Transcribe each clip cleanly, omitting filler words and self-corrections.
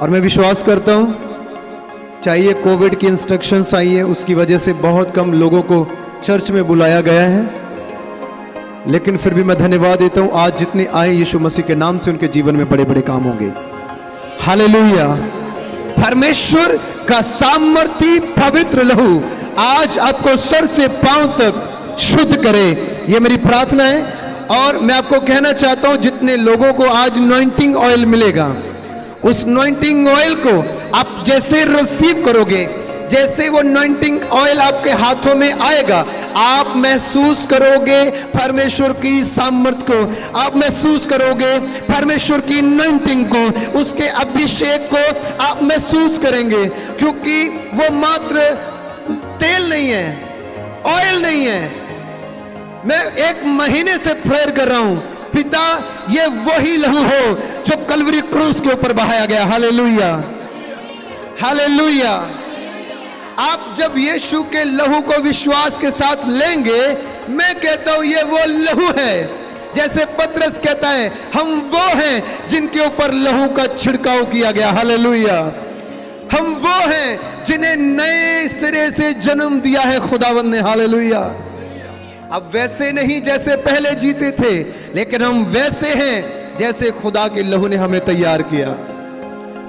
और मैं विश्वास करता हूं, चाहिए कोविड की इंस्ट्रक्शंस आई है, उसकी वजह से बहुत कम लोगों को चर्च में बुलाया गया है, लेकिन फिर भी मैं धन्यवाद देता हूं, आज जितने आए यीशु मसीह के नाम से उनके जीवन में बड़े बड़े काम होंगे। हालेलुया। परमेश्वर का सामर्थी पवित्र लहू आज आपको सर से पांव तक शुद्ध करे, ये मेरी प्रार्थना है। और मैं आपको कहना चाहता हूं, जितने लोगों को आज अनॉइंटिंग ऑयल मिलेगा, उस अनॉइंटिंग ऑयल को आप जैसे रिसीव करोगे, जैसे वो अनॉइंटिंग ऑयल आपके हाथों में आएगा, आप महसूस करोगे परमेश्वर की सामर्थ को, आप महसूस करोगे परमेश्वर की अनॉइंटिंग को, उसके अभिषेक को आप महसूस करेंगे, क्योंकि वो मात्र तेल नहीं है, ऑयल नहीं है। मैं 1 महीने से प्रेयर कर रहा हूं, पिता ये वही लहू हो जो कलवरी क्रूस के ऊपर बहाया गया। Hallelujah, hallelujah. आप जब यीशु के लहू को विश्वास के साथ लेंगे, मैं कहता हूं ये वो लहू है, जैसे पतरस कहता है हम वो हैं जिनके ऊपर लहू का छिड़काव किया गया। हालेलुया। हम वो हैं जिन्हें नए सिरे से जन्म दिया है खुदावंद ने। हालेलुया। अब वैसे नहीं जैसे पहले जीते थे, लेकिन हम वैसे हैं जैसे खुदा के लहू ने हमें तैयार किया।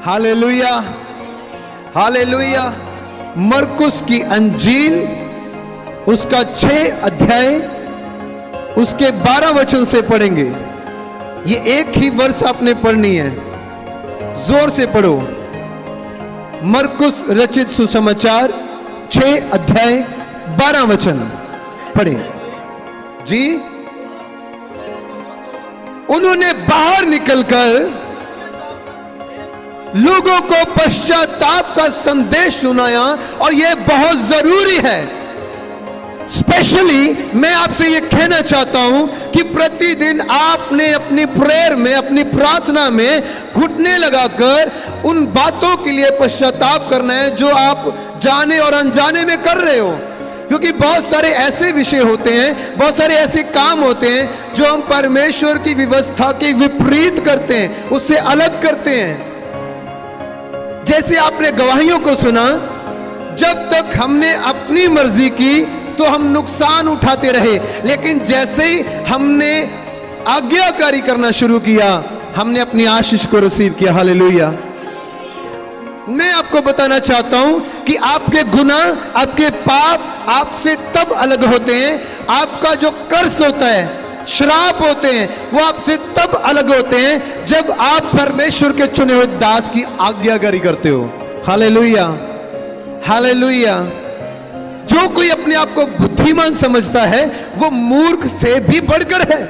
Hallelujah, hallelujah. मरकुस की अंजील उसका 6 अध्याय उसके 12 वचन से पढ़ेंगे। ये एक ही वर्ष आपने पढ़नी है, जोर से पढ़ो। मरकुस रचित सुसमाचार 6 अध्याय 12 वचन पढ़े जी। उन्होंने बाहर निकलकर लोगों को पश्चाताप का संदेश सुनाया, और यह बहुत जरूरी है। स्पेशली मैं आपसे यह कहना चाहता हूं कि प्रतिदिन आपने अपनी प्रेयर में, अपनी प्रार्थना में घुटने लगाकर उन बातों के लिए पश्चाताप करना है जो आप जाने और अनजाने में कर रहे हो, क्योंकि बहुत सारे ऐसे विषय होते हैं, बहुत सारे ऐसे काम होते हैं जो हम परमेश्वर की व्यवस्था के विपरीत करते हैं, उससे अलग करते हैं। जैसे आपने गवाहियों को सुना, जब तक हमने अपनी मर्जी की तो हम नुकसान उठाते रहे, लेकिन जैसे ही हमने आज्ञाकारी करना शुरू किया, हमने अपनी आशीष को रिसीव किया। हालेलुया। मैं आपको बताना चाहता हूं कि आपके गुनाह, आपके पाप आपसे तब अलग होते हैं, आपका जो कर्ज होता है, श्राप होते हैं, वो आपसे तब अलग होते हैं जब आप परमेश्वर के चुने हुए दास की आज्ञाकारी करते हो। Hallelujah, hallelujah. जो कोई अपने आप को बुद्धिमान समझता है, वो मूर्ख से भी बढ़कर है,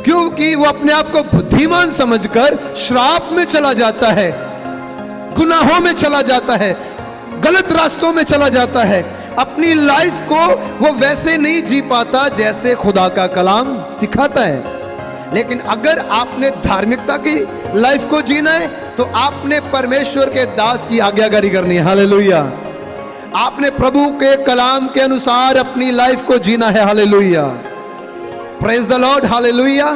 क्योंकि वो अपने आप को बुद्धिमान समझकर श्राप में चला जाता है, गुनाहों में चला जाता है, गलत रास्तों में चला जाता है। अपनी लाइफ को वो वैसे नहीं जी पाता जैसे खुदा का कलाम सिखाता है। लेकिन अगर आपने धार्मिकता की लाइफ को जीना है, तो आपने परमेश्वर के दास की आज्ञाकारी करनी है। हालेलुया। आपने प्रभु के कलाम के अनुसार अपनी लाइफ को जीना है। Hallelujah, praise the Lord. Hallelujah.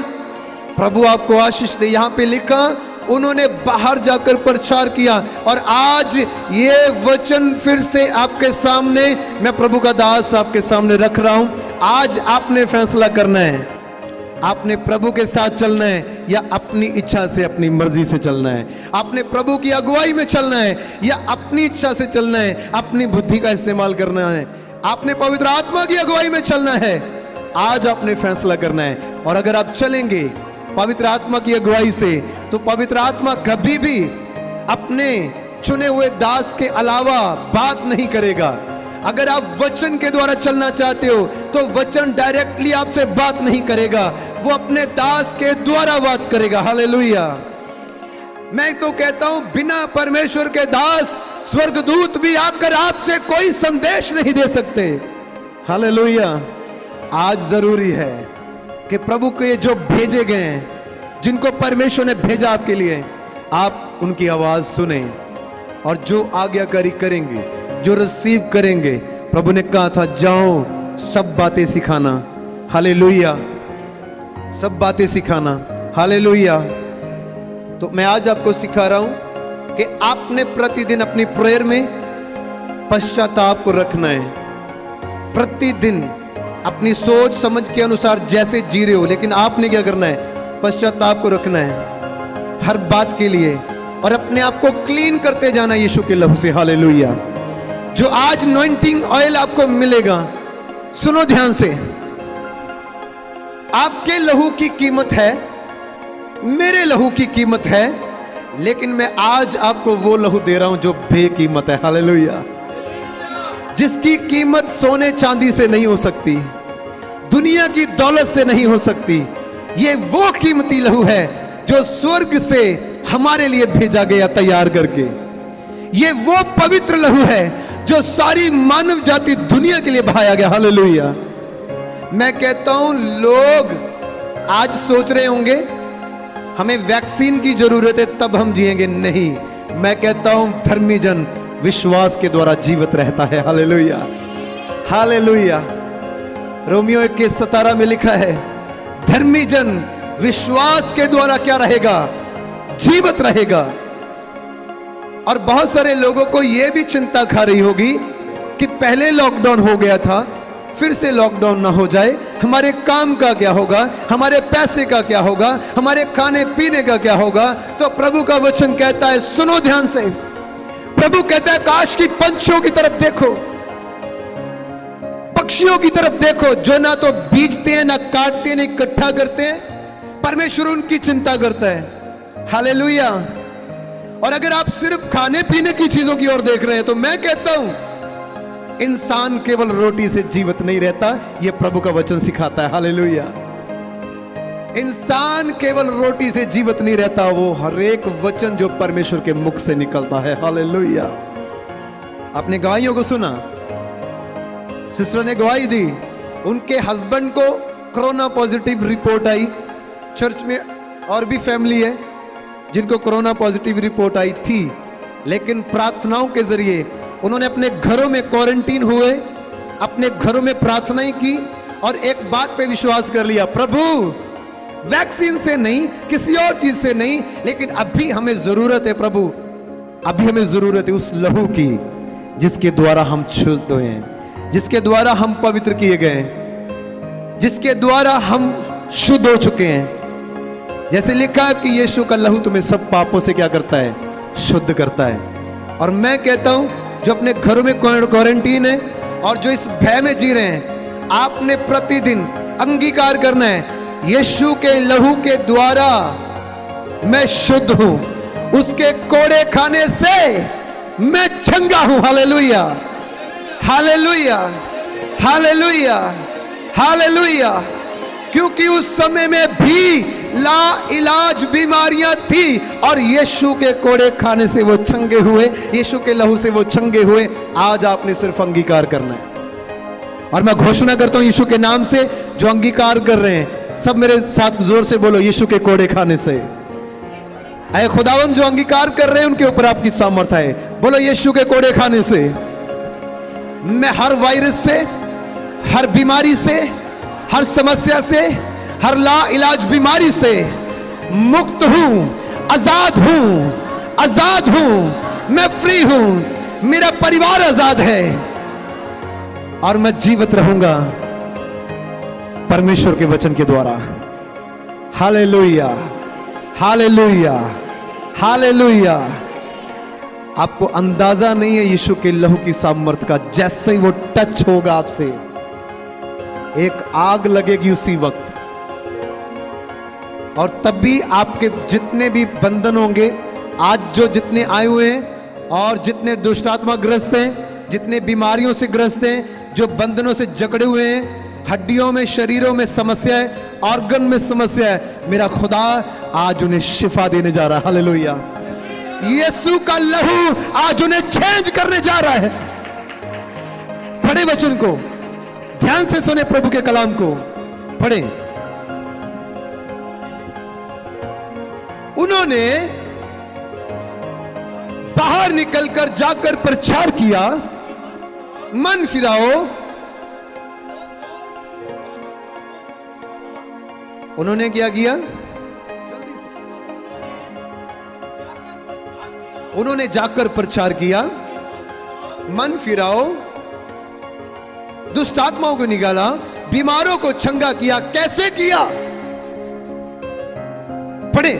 प्रभु आपको आशीष दे। यहां पे लिखा, उन्होंने बाहर जाकर प्रचार किया, और आज ये वचन फिर से आपके सामने, मैं प्रभु का दास आपके सामने रख रहा हूं। आज आपने फैसला करना है, आपने प्रभु के साथ चलना है या अपनी इच्छा से, अपनी मर्जी से चलना है। आपने प्रभु की अगुवाई में चलना है या अपनी इच्छा से चलना है, अपनी बुद्धि का इस्तेमाल करना है। आपने पवित्र आत्मा की अगुवाई में चलना है। आज आपने फैसला करना है। और अगर आप चलेंगे पवित्र आत्मा की अगुवाई से, तो पवित्र आत्मा कभी भी अपने चुने हुए दास के अलावा बात नहीं करेगा। अगर आप वचन के द्वारा चलना चाहते हो, तो वचन डायरेक्टली आपसे बात नहीं करेगा, वो अपने दास के द्वारा बात करेगा। हालेलुया। मैं तो कहता हूं, बिना परमेश्वर के दास स्वर्गदूत भी आकर आपसे कोई संदेश नहीं दे सकते। हालेलुया। आज जरूरी है कि प्रभु के जो भेजे गए हैं, जिनको परमेश्वर ने भेजा आपके लिए, आप उनकी आवाज सुने और जो आज्ञाकारी करेंगे, जो रिसीव करेंगे। प्रभु ने कहा था, जाओ सब बातें सिखाना। हालेलुया, सब बातें सिखाना। हालेलुया। तो मैं आज आपको सिखा रहा हूं कि आपने प्रतिदिन अपनी प्रेयर में पश्चाताप को रखना है। प्रतिदिन अपनी सोच समझ के अनुसार जैसे जी रहे हो, लेकिन आपने क्या करना है? पश्चाताप को रखना है हर बात के लिए, और अपने आप को क्लीन करते जाना यीशु के लहू से। हालेलुया। जो आज अनॉइंटिंग ऑयल आपको मिलेगा, सुनो ध्यान से, आपके लहू की कीमत है, मेरे लहू की कीमत है, लेकिन मैं आज आपको वो लहू दे रहा हूं जो बेकीमत है। हालेलुया। जिसकी कीमत सोने चांदी से नहीं हो सकती, दुनिया की दौलत से नहीं हो सकती। ये वो कीमती लहू है जो स्वर्ग से हमारे लिए भेजा गया तैयार करके। ये वो पवित्र लहू है जो सारी मानव जाति दुनिया के लिए बहाया गया। हालेलुया। मैं कहता हूं, लोग आज सोच रहे होंगे हमें वैक्सीन की जरूरत है तब हम जिएंगे। नहीं, मैं कहता हूं धर्मी जन विश्वास के द्वारा जीवित रहता है। Hallelujah, hallelujah. रोमियो 1:17 में लिखा है, धर्मी जन विश्वास के द्वारा क्या रहेगा? जीवित रहेगा। और बहुत सारे लोगों को यह भी चिंता खा रही होगी कि पहले लॉकडाउन हो गया था, फिर से लॉकडाउन ना हो जाए, हमारे काम का क्या होगा, हमारे पैसे का क्या होगा, हमारे खाने पीने का क्या होगा। तो प्रभु का वचन कहता है, सुनो ध्यान से, प्रभु कहता है, काश की पंछियों की तरफ देखो, पक्षियों की तरफ देखो, जो ना तो बीजते हैं, ना काटते हैं, ना इकट्ठा करते हैं, परमेश्वर उनकी चिंता करता है। हालेलुया। और अगर आप सिर्फ खाने पीने की चीजों की ओर देख रहे हैं, तो मैं कहता हूं इंसान केवल रोटी से जीवित नहीं रहता, यह प्रभु का वचन सिखाता है। हालेलुया। इंसान केवल रोटी से जीवित नहीं रहता, वो हर एक वचन जो परमेश्वर के मुख से निकलता है। हालेलुया। आपने गवाहियों को सुना, सिस्टर ने गवाही दी, उनके हस्बैंड को कोरोना पॉजिटिव रिपोर्ट आई। चर्च में और भी फैमिली है जिनको कोरोना पॉजिटिव रिपोर्ट आई थी, लेकिन प्रार्थनाओं के जरिए उन्होंने अपने घरों में क्वारंटीन हुए, अपने घरों में प्रार्थनाएं की और एक बात पे विश्वास कर लिया, प्रभु वैक्सीन से नहीं, किसी और चीज से नहीं, लेकिन अभी हमें जरूरत है प्रभु, अभी हमें जरूरत है उस लहू की जिसके द्वारा हम शुद्ध हुए हैं, जिसके द्वारा हम पवित्र किए गए, जिसके द्वारा हम शुद्ध हो चुके हैं। जैसे लिखा है कि यीशु का लहू तुम्हें सब पापों से क्या करता है? शुद्ध करता है। और मैं कहता हूं, जो अपने घरों में क्वारंटीन है और जो इस भय में जी रहे हैं, आपने प्रतिदिन अंगीकार करना है, यीशु के लहू के द्वारा मैं शुद्ध हूं, उसके कोड़े खाने से मैं चंगा हूं। Hallelujah, hallelujah, hallelujah, hallelujah. क्योंकि उस समय में भी ला इलाज बीमारियां थी और यीशु के कोड़े खाने से वो चंगे हुए, यीशु के लहू से वो चंगे हुए। आज आपने सिर्फ अंगीकार करना है। और मैं घोषणा करता हूं यीशु के नाम से, जो अंगीकार कर रहे हैं सब मेरे साथ जोर से बोलो, यीशु के कोड़े खाने से। ऐ खुदावंद, जो अंगीकार कर रहे हैं उनके ऊपर आपकी सामर्थ है, बोलो यीशु के कोड़े खाने से मैं हर वायरस से, हर बीमारी से, हर समस्या से, हर ला इलाज बीमारी से मुक्त हूं, आजाद हूं, आजाद हूं, मैं फ्री हूं, मेरा परिवार आजाद है और मैं जीवित रहूंगा परमेश्वर के वचन के द्वारा। Hallelujah, hallelujah, hallelujah. आपको अंदाजा नहीं है यीशु के लहू की सामर्थ का। जैसे ही वो टच होगा आपसे, एक आग लगेगी उसी वक्त, और तब भी आपके जितने भी बंधन होंगे, आज जो जितने आए हुए हैं और जितने दुष्टात्मा ग्रस्त हैं, जितने बीमारियों से ग्रस्त हैं, जो बंधनों से जकड़े हुए हैं, हड्डियों में, शरीरों में समस्या है, ऑर्गन में समस्या है, मेरा खुदा आज उन्हें शिफा देने जा रहा है। हालेलुया। यीशु का लहू आज उन्हें चेंज करने जा रहा है। पढ़े वचन को, ध्यान से सुने प्रभु के कलाम को, पढ़े। उन्होंने बाहर निकलकर जाकर प्रचार किया, मन फिराओ। उन्होंने क्या किया? जल्दी से। उन्होंने जाकर प्रचार किया, मन फिराओ, दुष्ट आत्माओं को निकाला, बीमारों को चंगा किया। कैसे किया? पढ़े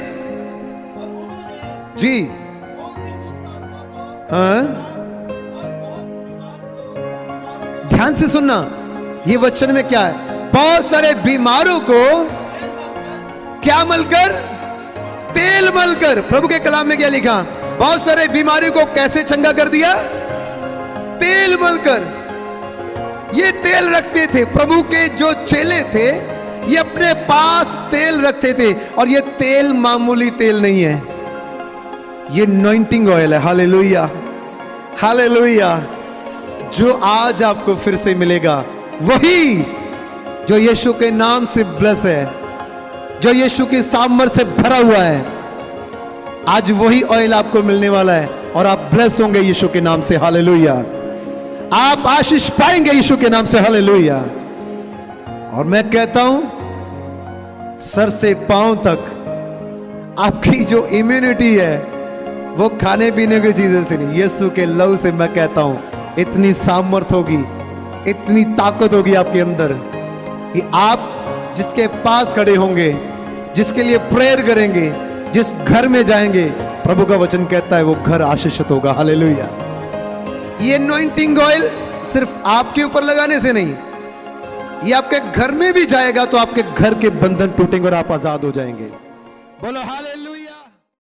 जी। हाँ, ध्यान से सुनना, ये वचन में क्या है? बहुत सारे बीमारों को क्या मलकर? तेल मलकर। प्रभु के कलाम में क्या लिखा? बहुत सारे बीमारियों को कैसे चंगा कर दिया? तेल मलकर। ये तेल रखते थे, प्रभु के जो चेले थे ये अपने पास तेल रखते थे, और ये तेल मामूली तेल नहीं है, ये अनॉइंटिंग ऑयल है। Hallelujah, hallelujah. जो आज आपको फिर से मिलेगा, वही जो यीशु के नाम से ब्लेस है, जो यीशु की सामर्थ से भरा हुआ है, आज वही ऑयल आपको मिलने वाला है, और आप ब्लेस होंगे यीशु के नाम से। हालेलुया। आप आशीष पाएंगे यीशु के नाम से। हालेलुया। और मैं कहता हूं, सर से पांव तक आपकी जो इम्यूनिटी है वो खाने पीने की चीजों से नहीं, यीशु के लहू से मैं कहता हूं इतनी सामर्थ होगी, इतनी ताकत होगी आपके अंदर कि आप जिसके पास खड़े होंगे, जिसके लिए प्रेयर करेंगे, जिस घर में जाएंगे, प्रभु का वचन कहता है वो घर आशीषित होगा। हालेलुया। ये अनॉइंटिंग ऑयल सिर्फ आपके ऊपर लगाने से नहीं, ये आपके घर में भी जाएगा तो आपके घर के बंधन टूटेंगे और आप आजाद हो जाएंगे। बोलो हालेलुया।